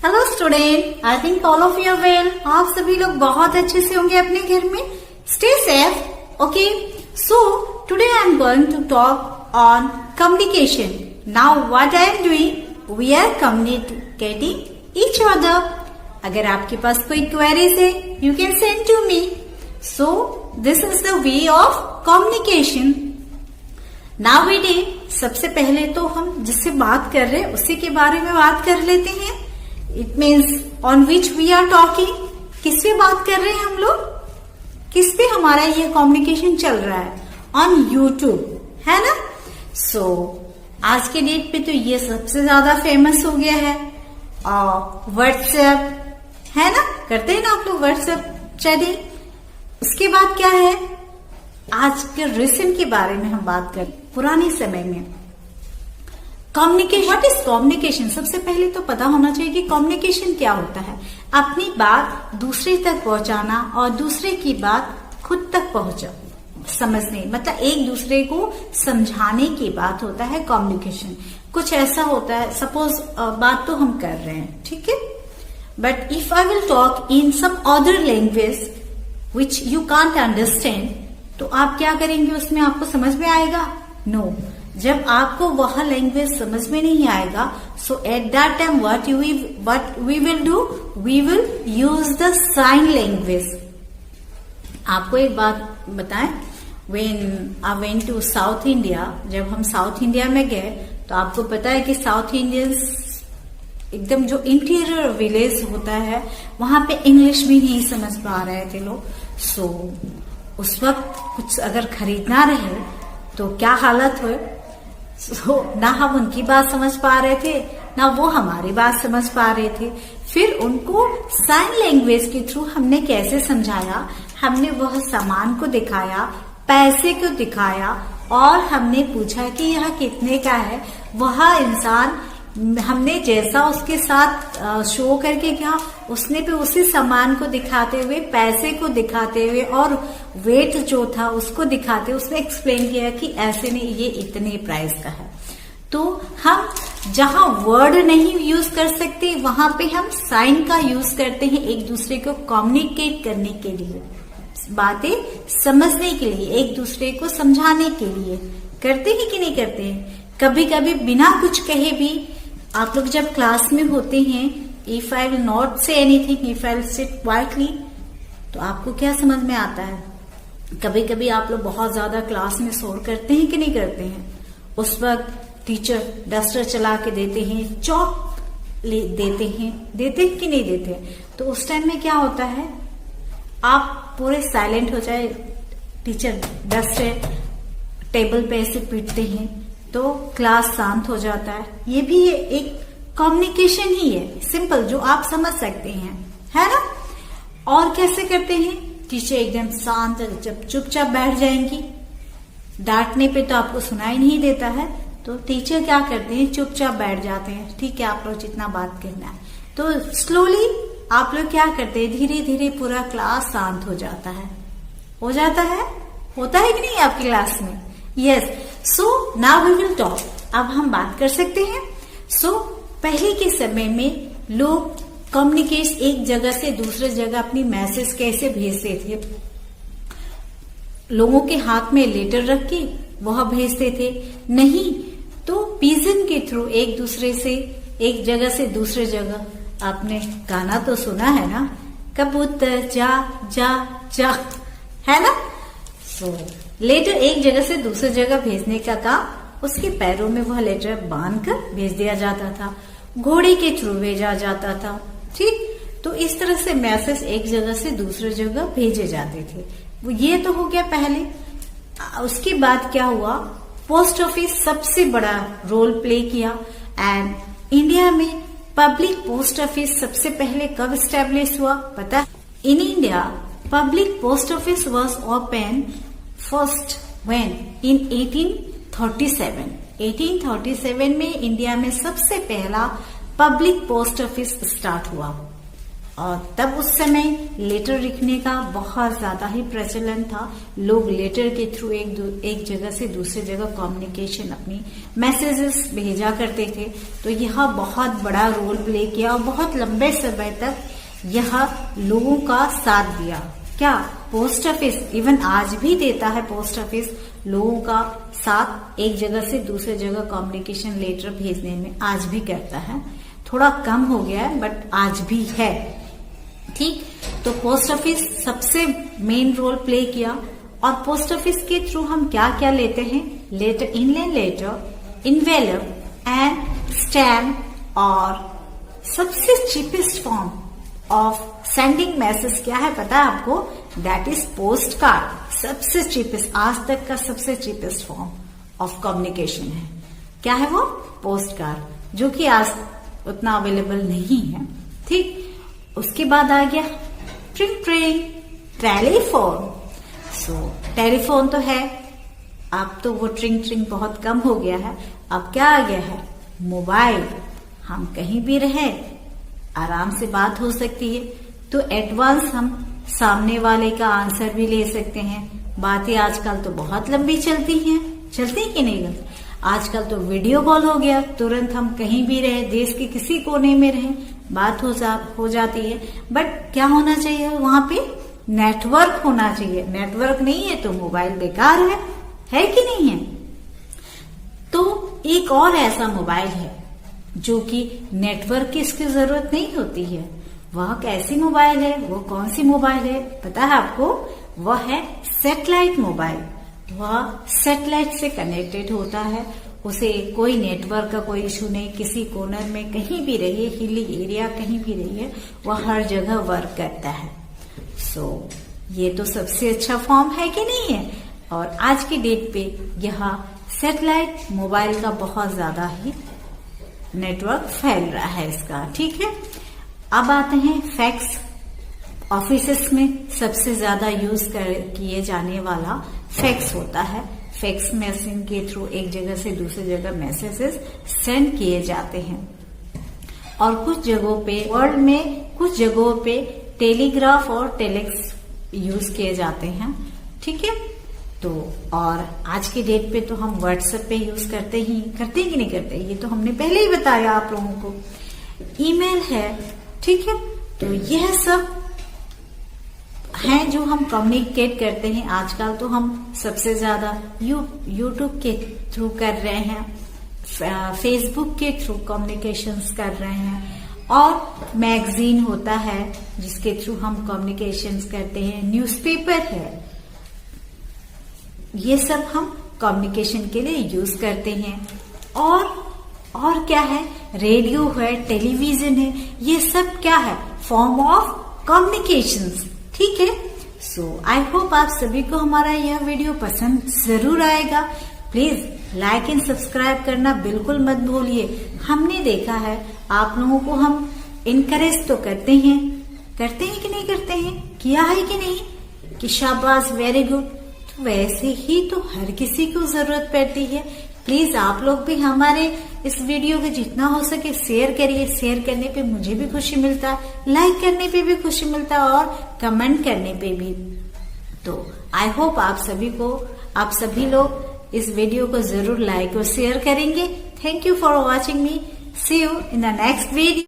Hello student, I think all of you well. आप सभी लोग बहुत अच्छे से होंगे अपने घर में। Stay safe, okay. So today I am going to talk on communication. Now what I am doing, we are communicating each other. अगर आपके पास कोई क्वेरीज है, you can send to me. So this is the way of communication. Nowadays सबसे पहले तो हम जिससे बात कर रहे हैं उसी के बारे में बात कर लेते हैं। It means on which we are talking, किस पे बात कर रहे हैं हम लोग, किस पे हमारा ये कम्युनिकेशन चल रहा है। ऑन यूट्यूब, है ना। सो आज के डेट पे तो ये सबसे ज्यादा फेमस हो गया है। व्हाट्सएप, है ना, करते हैं ना आप लोग व्हाट्सएप चैटिंग। उसके बाद क्या है, आज के रिसेंट के बारे में हम बात करें। पुराने समय में कम्युनिकेशन, व्हाट इज कम्युनिकेशन। सबसे पहले तो पता होना चाहिए कि कम्युनिकेशन क्या होता है। अपनी बात दूसरे तक पहुंचाना और दूसरे की बात खुद तक समझने, मतलब एक दूसरे को समझाने की बात होता है कम्युनिकेशन। कुछ ऐसा होता है, सपोज बात तो हम कर रहे हैं, ठीक है, but if I will talk in some other language which you can't understand, तो आप क्या करेंगे, उसमें आपको समझ में आएगा? नो। जब आपको वह लैंग्वेज समझ में नहीं आएगा, so at that time what we will do, we will use the sign language. आपको एक बात बताएं, when I went to South India, जब हम साउथ इंडिया में गए तो आपको पता है कि साउथ इंडियंस एकदम जो इंटीरियर विलेज होता है वहां पे इंग्लिश भी नहीं समझ पा रहे थे लोग। सो उस वक्त कुछ अगर खरीदना रहे तो क्या हालत हुए। ना हम उनकी बात समझ पा रहे थे, ना वो हमारी बात समझ पा रहे थे। फिर उनको साइन लैंग्वेज के थ्रू हमने कैसे समझाया, हमने वह सामान को दिखाया, पैसे को दिखाया और हमने पूछा कि यह कितने का है। वह इंसान, हमने जैसा उसके साथ शो करके क्या, उसने भी उसी सामान को दिखाते हुए, पैसे को दिखाते हुए और वेट जो था उसको दिखाते, उसने एक्सप्लेन किया कि ऐसे नहीं, ये इतने प्राइस का है। तो हम जहां वर्ड नहीं यूज कर सकते वहां पे हम साइन का यूज करते हैं, एक दूसरे को कम्युनिकेट करने के लिए, बातें समझने के लिए, एक दूसरे को समझाने के लिए। करते हैं कि नहीं करते हैं? कभी कभी बिना कुछ कहे भी आप लोग जब क्लास में होते हैं, if I will not say anything, if I will sit quietly, तो आपको क्या समझ में आता है? कभी कभी आप लोग बहुत ज्यादा क्लास में शोर करते हैं कि नहीं करते हैं? उस वक्त टीचर डस्टर चला के देते हैं, चौक देते हैं कि नहीं देते? तो उस टाइम में क्या होता है, आप पूरे साइलेंट हो जाए, टीचर डस्टर टेबल पे ऐसे पीटते हैं तो क्लास शांत हो जाता है। ये भी एक कम्युनिकेशन ही है, सिंपल, जो आप समझ सकते हैं, है ना। और कैसे करते हैं, टीचर एकदम शांत, जब चुपचाप बैठ जाएंगी, डांटने पे तो आपको सुनाई नहीं देता है, तो टीचर क्या करते हैं, चुपचाप बैठ जाते हैं। ठीक है, आप लोग जितना बात करना है, तो स्लोली आप लोग क्या करते हैं, धीरे धीरे पूरा क्लास शांत हो जाता है। हो जाता है, होता है कि नहीं आपकी क्लास में? Yes. So now we will talk. अब हम बात कर सकते हैं। सो पहले के समय में लोग कम्युनिकेट एक जगह से दूसरे जगह अपनी मैसेज कैसे भेजते थे, लोगों के हाथ में लेटर रख के वह भेजते थे, नहीं तो पिजन के थ्रू एक दूसरे से, एक जगह से दूसरे जगह। आपने गाना तो सुना है ना, कबूतर जा जा जा, है ना। सो लेटर एक जगह से दूसरी जगह भेजने का काम उसके पैरों में वह लेटर बांधकर भेज दिया जाता था, घोड़े के थ्रू भेजा जाता था, ठीक। तो इस तरह से मैसेज एक जगह से दूसरी जगह भेजे जाते थे। वो ये तो हो गया पहले। उसके बाद क्या हुआ, पोस्ट ऑफिस सबसे बड़ा रोल प्ले किया। एंड इंडिया में पब्लिक पोस्ट ऑफिस सबसे पहले कब स्टैब्लिश हुआ पता है? In India public post office was open first when in 1837। 1837 में इंडिया में सबसे पहला पब्लिक पोस्ट ऑफिस स्टार्ट हुआ। और तब उस समय लेटर लिखने का बहुत ज्यादा ही प्रचलन था। लोग लेटर के थ्रू एक जगह से दूसरे जगह कम्युनिकेशन, अपनी मैसेजेस भेजा करते थे। तो यह बहुत बड़ा रोल प्ले किया और बहुत लंबे समय तक यह लोगों का साथ दिया। क्या पोस्ट ऑफिस इवन आज भी देता है, पोस्ट ऑफिस लोगों का साथ एक जगह से दूसरे जगह कम्युनिकेशन लेटर भेजने में आज भी करता है। थोड़ा कम हो गया है बट आज भी है। ठीक, तो पोस्ट ऑफिस सबसे मेन रोल प्ले किया। और पोस्ट ऑफिस के थ्रू हम क्या क्या लेते हैं? Letter, inland letter, envelope and stamp. और सबसे cheapest form of sending message क्या है पता है आपको? That is post card. सबसे चीपेस्ट, आज तक का सबसे चीपेस्ट फॉर्म ऑफ कम्युनिकेशन है। क्या है वो? पोस्ट कार्ड, जो कि आज उतना अवेलेबल नहीं है। ठीक, उसके बाद आ गया ट्रिंग टेलीफोन। सो टेलीफोन तो है, अब तो वो ट्रिंग बहुत कम हो गया है। अब क्या आ गया है? मोबाइल। हम कहीं भी रहे आराम से बात हो सकती है। तो एडवांस हम सामने वाले का आंसर भी ले सकते हैं। बातें आजकल तो बहुत लंबी चलती हैं, चलती कि नहीं? आजकल तो वीडियो कॉल हो गया, तुरंत हम कहीं भी रहे, देश के किसी कोने में रहे, बात हो जाती है। बट क्या होना चाहिए वहां पे? नेटवर्क होना चाहिए। नेटवर्क नहीं है तो मोबाइल बेकार है कि नहीं है? तो एक और ऐसा मोबाइल है जो कि नेटवर्क की इसकी जरूरत नहीं होती है। वह कैसी मोबाइल है? वो कौन सी मोबाइल है पता है आपको? वह है सैटेलाइट मोबाइल। वह सैटेलाइट से कनेक्टेड होता है, उसे कोई नेटवर्क का कोई इशू नहीं। किसी कोनर में कहीं भी रहिए, हिली एरिया कहीं भी रहिए, वह हर जगह वर्क करता है। सो ये तो सबसे अच्छा फॉर्म है कि नहीं है? और आज की डेट पे यह सैटेलाइट मोबाइल का बहुत ज्यादा ही नेटवर्क फैल रहा है इसका। ठीक है, अब आते हैं फैक्स। ऑफिसेस में सबसे ज्यादा यूज किए जाने वाला फैक्स होता है। फैक्स मशीन के थ्रू एक जगह से दूसरी जगह मैसेजेस सेंड किए जाते हैं। और कुछ जगहों पे, वर्ल्ड में कुछ जगहों पे टेलीग्राफ और टेलेक्स यूज किए जाते हैं। ठीक है, तो और आज की डेट पे तो हम व्हाट्सएप पे यूज करते हैं कि नहीं करते? ये तो हमने पहले ही बताया आप लोगों को। ईमेल है, ठीक है। तो यह सब हैं जो हम कम्युनिकेट करते हैं। आजकल तो हम सबसे ज्यादा यूट्यूब के थ्रू कर रहे हैं, फेसबुक के थ्रू कम्युनिकेशंस कर रहे हैं, और मैगजीन होता है जिसके थ्रू हम कम्युनिकेशंस करते हैं, न्यूज़पेपर है, ये सब हम कम्युनिकेशन के लिए यूज करते हैं। और क्या है? रेडियो है, टेलीविजन है, ये सब क्या है? Form of communications. ठीक है, सो आई होप आप सभी को हमारा यह वीडियो पसंद जरूर आएगा। प्लीज लाइक एंड सब्सक्राइब करना बिल्कुल मत भूलिए। हमने देखा है आप लोगों को हम इनकरेज तो करते हैं कि नहीं करते हैं? किया है कि नहीं? कि शाबाश, वेरी गुड। तो वैसे ही तो हर किसी को जरूरत पड़ती है। प्लीज आप लोग भी हमारे इस वीडियो को जितना हो सके शेयर करिए। शेयर करने पे मुझे भी खुशी मिलता है, लाइक करने पे भी खुशी मिलता है, और कमेंट करने पे भी। तो आई होप आप सभी लोग इस वीडियो को जरूर लाइक और शेयर करेंगे। Thank you for watching me. See you in the next video.